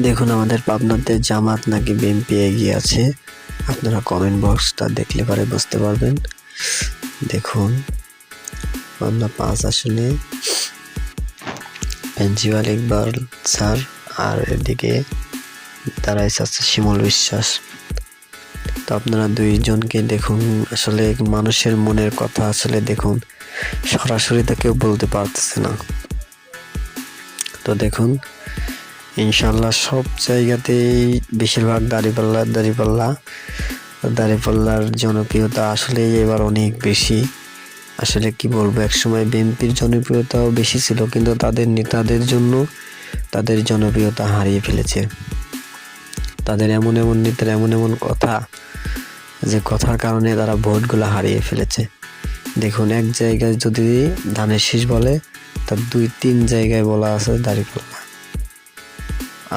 দেখুন আমাদের পাবনাতে জামাত নাকি বিএনপি এগিয়ে আছে। আপনারা কমেন্ট বক্সটা দেখলে পরে বুঝতে পারবেন। দেখুন পাবনা 5 আসনে প্রিন্সিপাল ইকবাল স্যার আর এদিকে দাঁড়াইছে আছে শিমুল বিশ্বাস। তো আপনারা দুইজনকে দেখুন, আসলে মানুষের মনের কথা আসলে দেখুন সরাসরি তো কেউ বলতে পারতেছে না। তো দেখুন ইনশাল্লাহ সব জায়গাতেই বেশিরভাগ দাঁড়িপাল্লার জনপ্রিয়তা আসলে এবার অনেক বেশি। আসলে কি বলবো, একসময় বিএনপির জনপ্রিয়তাও বেশি ছিল, কিন্তু তাদের নেতাদের জন্য তাদের জনপ্রিয়তা হারিয়ে ফেলেছে। তাদের এমন নেতার এমন কথা, যে কথার কারণে তারা ভোটগুলো হারিয়ে ফেলেছে। দেখুন এক জায়গায় যদি ধানের শীষ বলে, তার 2-3 জায়গায় বলা আছে দাঁড়িপাল্লা।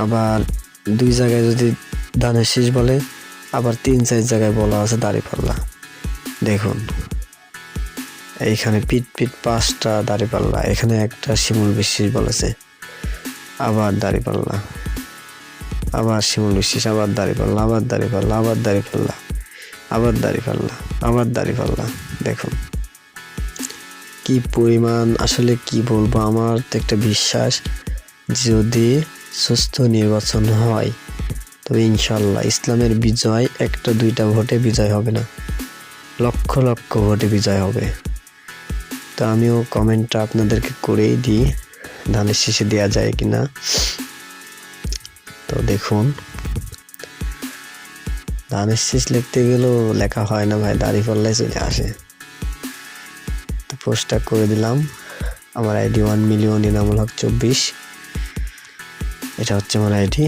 আবার 2 জায়গায় যদি ধানের শীষ বলে, আবার 3-4 জায়গায় বলা আছে দাঁড়িপাল্লা। দেখুন এইখানে পিট 5টা দাঁড়িপাল্লা, এখানে একটা শিমুল বিশ্বাস বলেছে, আবার দাঁড়িপাল্লা, আবার শিমুল বিশ্বাস, আবার দাঁড়িপাল্লা, আবার দাঁড়িপাল্লা, আবার দাঁড়িপাল্লা, আবার দাঁড়িপাল্লা, আবার দাঁড়িপাল্লা। দেখুন কি পরিমাণ, আসলে কি বলবো, আমার তো একটা বিশ্বাস যদি সুস্থ নির্বাচন হয় তবে ইনশাল্লাহ ইসলামের বিজয় 1-2টা ভোটে বিজয় হবে না, লক্ষ লক্ষ ভোটে বিজয় হবে। তো আমিও কমেন্টটা আপনাদেরকে করেই দিই, ধানের শীষে দেওয়া যায় কিনা। তো দেখুন ধানের শীষ লিখতে গেলেও লেখা হয় না ভাই, দাঁড়িপাল্লায় চলে আসে। তো পোস্টটা করে দিলাম। আমার আইডি 1,000,000 ইনামুল হক 24, এটা হচ্ছে আমার আইডি।